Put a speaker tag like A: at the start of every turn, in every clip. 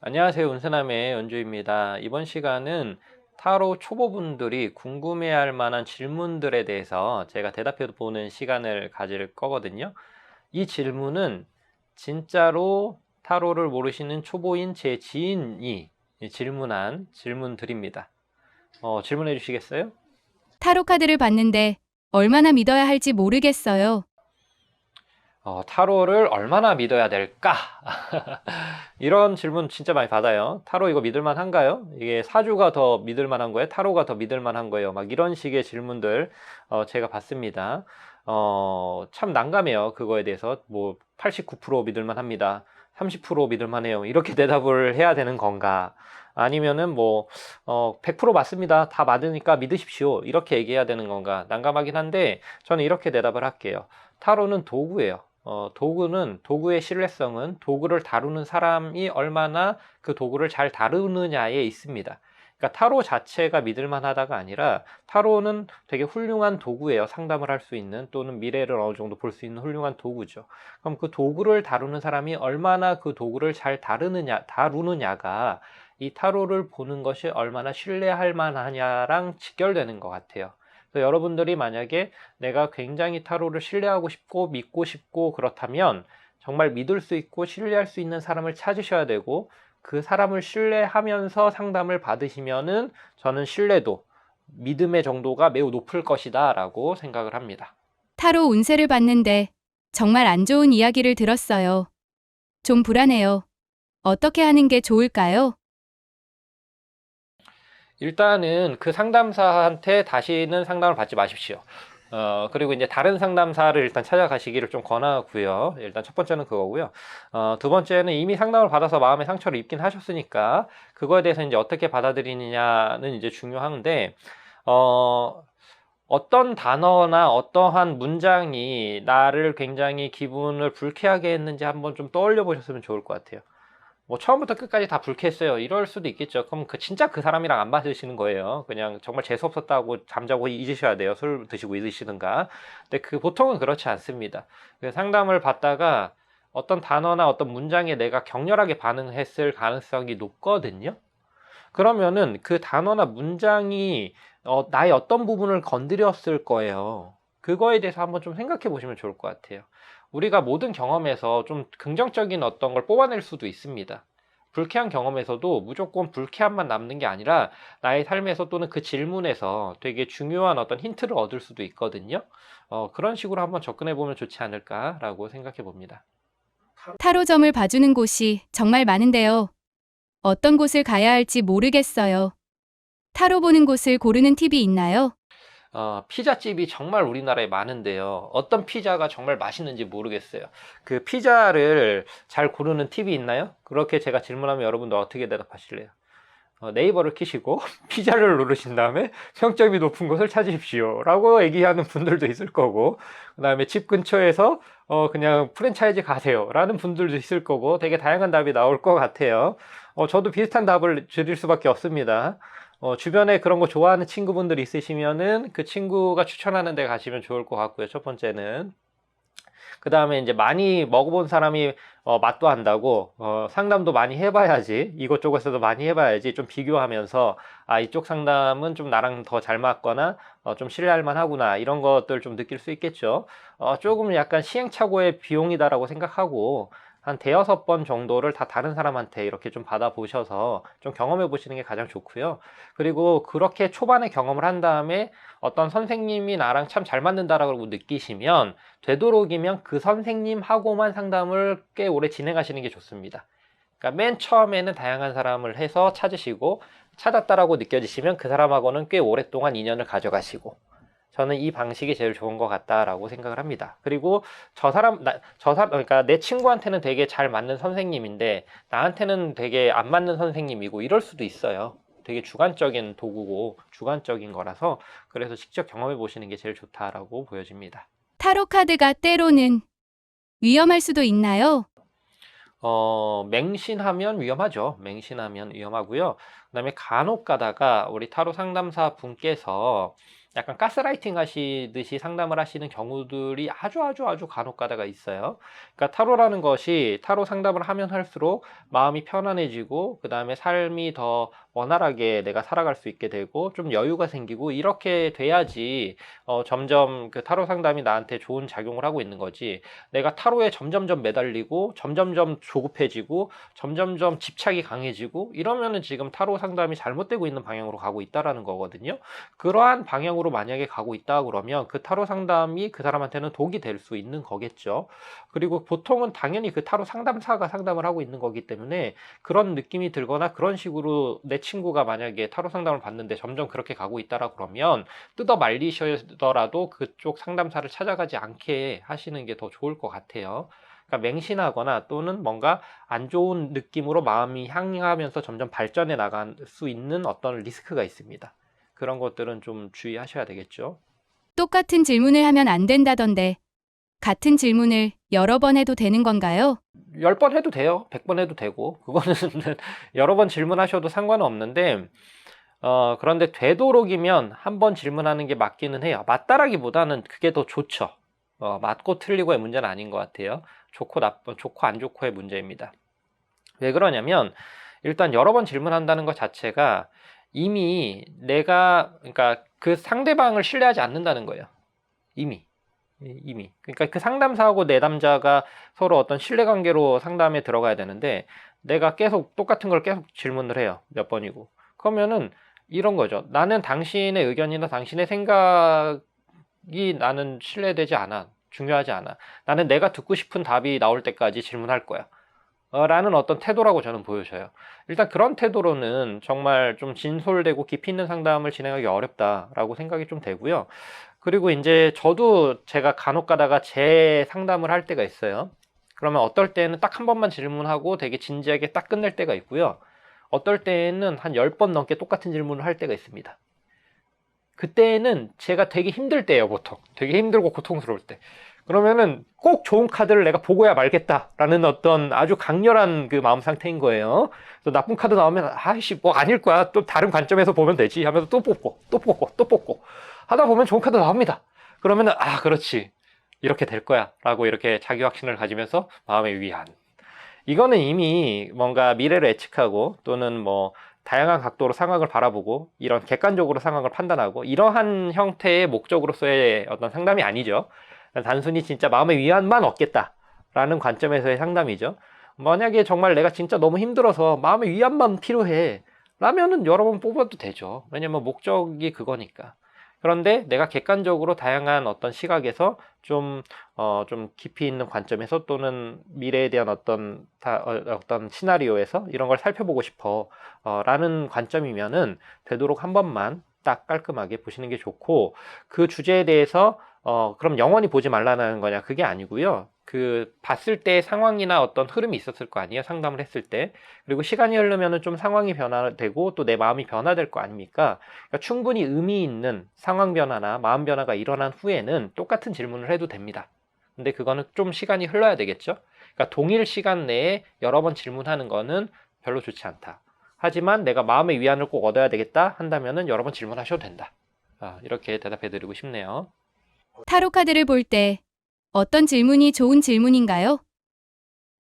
A: 안녕하세요. 운세남의 연주입니다. 이번 시간은 타로 초보분들이 궁금해할 만한 질문들에 대해서 제가 대답해 보는 시간을 가질 거거든요. 이 질문은 진짜로 타로를 모르시는 초보인 제 지인이 질문한 질문들입니다. 질문해 주시겠어요?
B: 타로 카드를 봤는데 얼마나 믿어야 할지 모르겠어요.
A: 타로를 얼마나 믿어야 될까? 이런 질문 진짜 많이 받아요. 타로 이거 믿을만 한가요? 이게 사주가 더 믿을만 한 거예요? 타로가 더 믿을만 한 거예요? 막 이런 식의 질문들 제가 받습니다. 참 난감해요. 그거에 대해서 뭐 89% 믿을만 합니다. 30% 믿을만 해요. 이렇게 대답을 해야 되는 건가? 아니면은 뭐 100% 맞습니다. 다 맞으니까 믿으십시오. 이렇게 얘기해야 되는 건가? 난감하긴 한데 저는 이렇게 대답을 할게요. 타로는 도구예요. 도구의 신뢰성은 도구를 다루는 사람이 얼마나 그 도구를 잘 다루느냐에 있습니다. 그러니까 타로 자체가 믿을만 하다가 아니라 타로는 되게 훌륭한 도구예요. 상담을 할 수 있는 또는 미래를 어느 정도 볼 수 있는 훌륭한 도구죠. 그럼 그 도구를 다루는 사람이 얼마나 그 도구를 잘 다루느냐가 이 타로를 보는 것이 얼마나 신뢰할 만하냐랑 직결되는 것 같아요. 그래서 여러분들이 만약에 내가 굉장히 타로를 신뢰하고 싶고 믿고 싶고 그렇다면 정말 믿을 수 있고 신뢰할 수 있는 사람을 찾으셔야 되고 그 사람을 신뢰하면서 상담을 받으시면은 저는 신뢰도, 믿음의 정도가 매우 높을 것이다 라고 생각을 합니다.
B: 타로 운세를 봤는데 정말 안 좋은 이야기를 들었어요. 좀 불안해요. 어떻게 하는 게 좋을까요?
A: 일단은 그 상담사한테 다시는 상담을 받지 마십시오. 그리고 이제 다른 상담사를 일단 찾아가시기를 좀 권하고요. 일단 첫 번째는 그거고요. 두 번째는 이미 상담을 받아서 마음의 상처를 입긴 하셨으니까 그거에 대해서 이제 어떻게 받아들이느냐는 이제 중요한데, 어떤 단어나 어떠한 문장이 나를 굉장히 기분을 불쾌하게 했는지 한번 좀 떠올려 보셨으면 좋을 것 같아요. 뭐 처음부터 끝까지 다 불쾌했어요. 이럴 수도 있겠죠. 그럼 진짜 그 사람이랑 안 맞으시는 거예요. 그냥 정말 재수 없었다고 잠자고 잊으셔야 돼요. 술 드시고 잊으시든가. 근데 보통은 그렇지 않습니다. 상담을 받다가 어떤 단어나 어떤 문장에 내가 격렬하게 반응했을 가능성이 높거든요. 그러면은 그 단어나 문장이 나의 어떤 부분을 건드렸을 거예요. 그거에 대해서 한번 좀 생각해 보시면 좋을 것 같아요. 우리가 모든 경험에서 좀 긍정적인 어떤 걸 뽑아낼 수도 있습니다. 불쾌한 경험에서도 무조건 불쾌함만 남는 게 아니라 나의 삶에서 또는 그 질문에서 되게 중요한 어떤 힌트를 얻을 수도 있거든요. 그런 식으로 한번 접근해 보면 좋지 않을까라고 생각해 봅니다.
B: 타로점을 봐주는 곳이 정말 많은데요. 어떤 곳을 가야 할지 모르겠어요. 타로 보는 곳을 고르는 팁이 있나요?
A: 피자집이 정말 우리나라에 많은데요. 어떤 피자가 정말 맛있는지 모르겠어요. 그 피자를 잘 고르는 팁이 있나요? 그렇게 제가 질문하면 여러분들 어떻게 대답하실래요? 네이버를 키시고 피자를 누르신 다음에 평점이 높은 곳을 찾으십시오 라고 얘기하는 분들도 있을 거고, 그 다음에 집 근처에서 그냥 프랜차이즈 가세요 라는 분들도 있을 거고, 되게 다양한 답이 나올 것 같아요. 저도 비슷한 답을 드릴 수밖에 없습니다. 주변에 그런 거 좋아하는 친구분들 있으시면은 그 친구가 추천하는 데 가시면 좋을 것 같고요. 첫 번째는. 그 다음에 이제 많이 먹어본 사람이 맛도 안다고 상담도 많이 해봐야지, 이것저것에도 많이 해봐야지 좀 비교하면서 아, 이쪽 상담은 좀 나랑 더 잘 맞거나 좀 신뢰할 만하구나, 이런 것들 좀 느낄 수 있겠죠. 조금 약간 시행착오의 비용이다라고 생각하고 한 대여섯 번 정도를 다 다른 사람한테 이렇게 좀 받아보셔서 좀 경험해 보시는 게 가장 좋고요. 그리고 그렇게 초반에 경험을 한 다음에 어떤 선생님이 나랑 참 잘 맞는다라고 느끼시면 되도록이면 그 선생님하고만 상담을 꽤 오래 진행하시는 게 좋습니다. 그러니까 맨 처음에는 다양한 사람을 해서 찾으시고, 찾았다라고 느껴지시면 그 사람하고는 꽤 오랫동안 인연을 가져가시고, 저는 이 방식이 제일 좋은 것 같다라고 생각을 합니다. 그리고 그러니까 내 친구한테는 되게 잘 맞는 선생님인데 나한테는 되게 안 맞는 선생님이고 이럴 수도 있어요. 되게 주관적인 도구고 주관적인 거라서, 그래서 직접 경험해 보시는 게 제일 좋다라고 보여집니다.
B: 타로 카드가 때로는 위험할 수도 있나요?
A: 맹신하면 위험하죠. 맹신하면 위험하고요. 그다음에 간혹 가다가 우리 타로 상담사 분께서 약간 가스라이팅 하시듯이 상담을 하시는 경우들이 아주 간혹 가다가 있어요. 그러니까 타로라는 것이 타로 상담을 하면 할수록 마음이 편안해지고 그 다음에 삶이 더 원활하게 내가 살아갈 수 있게 되고 좀 여유가 생기고 이렇게 돼야지 점점 그 타로 상담이 나한테 좋은 작용을 하고 있는 거지. 내가 타로에 점점점 매달리고 점점점 조급해지고 점점점 집착이 강해지고 이러면은 지금 타로 상담이 잘못되고 있는 방향으로 가고 있다라는 거거든요. 그러한 방향으로 만약에 가고 있다 그러면 그 타로 상담이 그 사람한테는 독이 될 수 있는 거겠죠. 그리고 보통은 당연히 그 타로 상담사가 상담을 하고 있는 거기 때문에 그런 느낌이 들거나 그런 식으로 내 친구가 만약에 타로 상담을 받는데 점점 그렇게 가고 있다라 그러면 뜯어 말리시더라도 그쪽 상담사를 찾아가지 않게 하시는 게 더 좋을 것 같아요. 그러니까 맹신하거나 또는 뭔가 안 좋은 느낌으로 마음이 향하면서 점점 발전해 나갈 수 있는 어떤 리스크가 있습니다. 그런 것들은 좀 주의하셔야 되겠죠.
B: 똑같은 질문을 하면 안 된다던데 같은 질문을 여러 번 해도 되는 건가요?
A: 10번 해도 돼요. 100번 해도 되고 그거는 여러 번 질문하셔도 상관은 없는데 그런데 되도록이면 한 번 질문하는 게 맞기는 해요. 맞다라기보다는 그게 더 좋죠. 맞고 틀리고의 문제는 아닌 것 같아요. 좋고 안 좋고의 문제입니다. 왜 그러냐면 일단 여러 번 질문한다는 것 자체가 이미 그러니까 그 상대방을 신뢰하지 않는다는 거예요. 이미. 그러니까 그 상담사하고 내담자가 서로 어떤 신뢰관계로 상담에 들어가야 되는데 내가 계속 똑같은 걸 계속 질문을 해요. 몇 번이고. 그러면은 이런 거죠. 나는 당신의 의견이나 당신의 생각이 나는 신뢰되지 않아. 중요하지 않아. 나는 내가 듣고 싶은 답이 나올 때까지 질문할 거야. 라는 어떤 태도라고 저는 보여져요. 일단 그런 태도로는 정말 좀 진솔되고 깊이 있는 상담을 진행하기 어렵다라고 생각이 좀 되고요. 그리고 이제 저도 제가 간혹 가다가 제 상담을 할 때가 있어요. 그러면 어떨 때는 딱 한 번만 질문하고 되게 진지하게 딱 끝낼 때가 있고요. 어떨 때는 한 10번 넘게 똑같은 질문을 할 때가 있습니다. 그때는 제가 되게 힘들 때예요, 보통. 되게 힘들고 고통스러울 때. 그러면은 꼭 좋은 카드를 내가 보고야 말겠다라는 어떤 아주 강렬한 그 마음 상태인 거예요. 그래서 나쁜 카드 나오면 아이씨 뭐 아닐 거야. 또 다른 관점에서 보면 되지 하면서 또 뽑고 하다 보면 좋은 카드 나옵니다. 그러면은 그렇지. 이렇게 될 거야 라고 이렇게 자기 확신을 가지면서 마음의 위안. 이거는 이미 뭔가 미래를 예측하고 또는 뭐 다양한 각도로 상황을 바라보고 이런 객관적으로 상황을 판단하고 이러한 형태의 목적으로서의 어떤 상담이 아니죠. 단순히 진짜 마음의 위안만 얻겠다라는 관점에서의 상담이죠. 만약에 정말 내가 진짜 너무 힘들어서 마음의 위안만 필요해 라면은 여러 번 뽑아도 되죠. 왜냐면 목적이 그거니까. 그런데 내가 객관적으로 다양한 어떤 시각에서 좀 깊이 있는 관점에서 또는 미래에 대한 어떤 시나리오에서 이런 걸 살펴보고 싶어 라는 관점이면은 되도록 한 번만 딱 깔끔하게 보시는 게 좋고 그 주제에 대해서 그럼 영원히 보지 말라는 거냐? 그게 아니고요. 그 봤을 때 상황이나 어떤 흐름이 있었을 거 아니에요? 상담을 했을 때. 그리고 시간이 흐르면은 좀 상황이 변화되고 또 내 마음이 변화될 거 아닙니까? 그러니까 충분히 의미 있는 상황 변화나 마음 변화가 일어난 후에는 똑같은 질문을 해도 됩니다. 근데 그거는 좀 시간이 흘러야 되겠죠? 그러니까 동일 시간 내에 여러 번 질문하는 거는 별로 좋지 않다. 하지만 내가 마음의 위안을 꼭 얻어야 되겠다 한다면은 여러 번 질문하셔도 된다. 이렇게 대답해 드리고 싶네요.
B: 타로 카드를 볼 때 어떤 질문이 좋은 질문인가요?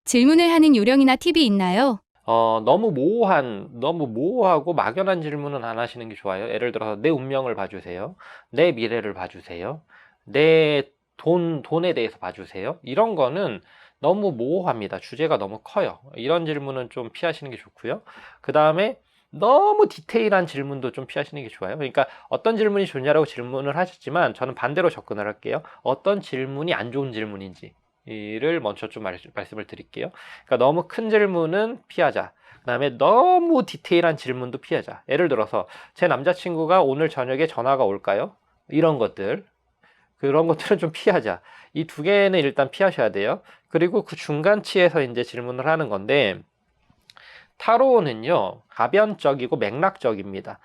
B: 질문을 하는 요령이나 팁이 있나요?
A: 너무 모호하고 막연한 질문은 안 하시는 게 좋아요. 예를 들어서 내 운명을 봐주세요. 내 미래를 봐주세요. 내 돈에 대해서 봐주세요. 이런 거는 너무 모호합니다. 주제가 너무 커요. 이런 질문은 좀 피하시는 게 좋고요. 그 다음에 너무 디테일한 질문도 좀 피하시는 게 좋아요. 그러니까 어떤 질문이 좋냐라고 질문을 하셨지만 저는 반대로 접근을 할게요. 어떤 질문이 안 좋은 질문인지 이를 먼저 좀 말씀을 드릴게요. 그러니까 너무 큰 질문은 피하자. 그 다음에 너무 디테일한 질문도 피하자. 예를 들어서 제 남자친구가 오늘 저녁에 전화가 올까요? 이런 것들. 그런 것들은 좀 피하자. 이 두 개는 일단 피하셔야 돼요. 그리고 그 중간치에서 이제 질문을 하는 건데 타로는요, 가변적이고 맥락적입니다.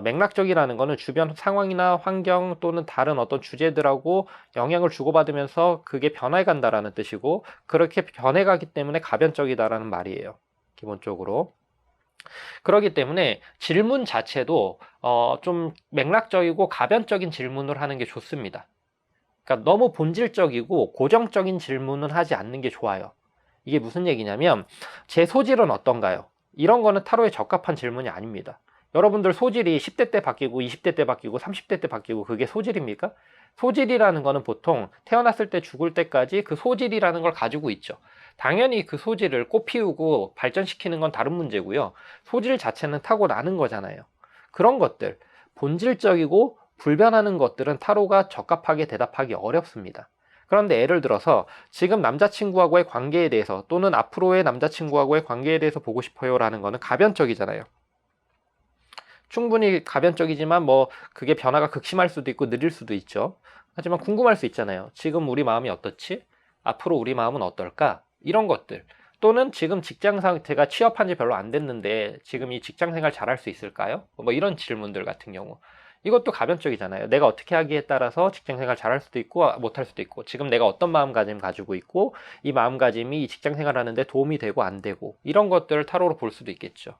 A: 맥락적이라는 거는 주변 상황이나 환경 또는 다른 어떤 주제들하고 영향을 주고받으면서 그게 변해 간다라는 뜻이고, 그렇게 변해가기 때문에 가변적이다라는 말이에요. 기본적으로. 그렇기 때문에 질문 자체도 좀 맥락적이고 가변적인 질문을 하는 게 좋습니다. 그러니까 너무 본질적이고 고정적인 질문을 하지 않는 게 좋아요. 이게 무슨 얘기냐면 제 소질은 어떤가요? 이런 거는 타로에 적합한 질문이 아닙니다. 여러분들 소질이 10대 때 바뀌고 20대 때 바뀌고 30대 때 바뀌고 그게 소질입니까? 소질이라는 거는 보통 태어났을 때 죽을 때까지 그 소질이라는 걸 가지고 있죠. 당연히 그 소질을 꽃피우고 발전시키는 건 다른 문제고요. 소질 자체는 타고나는 거잖아요. 그런 것들, 본질적이고 불변하는 것들은 타로가 적합하게 대답하기 어렵습니다. 그런데 예를 들어서 지금 남자친구하고의 관계에 대해서 또는 앞으로의 남자친구하고의 관계에 대해서 보고 싶어요 라는 거는 가변적이잖아요. 충분히 가변적이지만 뭐 그게 변화가 극심할 수도 있고 느릴 수도 있죠. 하지만 궁금할 수 있잖아요. 지금 우리 마음이 어떻지? 앞으로 우리 마음은 어떨까? 이런 것들. 또는 지금 직장 상태가 취업한 지 별로 안 됐는데 지금 이 직장 생활 잘할 수 있을까요? 뭐 이런 질문들 같은 경우. 이것도 가변적이잖아요. 내가 어떻게 하기에 따라서 직장 생활 잘할 수도 있고 못할 수도 있고 지금 내가 어떤 마음가짐 가지고 있고 이 마음가짐이 이 직장 생활 하는데 도움이 되고 안 되고 이런 것들을 타로로 볼 수도 있겠죠.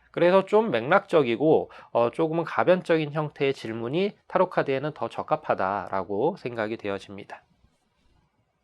A: 그래서 좀 맥락적이고 조금은 가변적인 형태의 질문이 타로 카드에는 더 적합하다라고 생각이 되어집니다.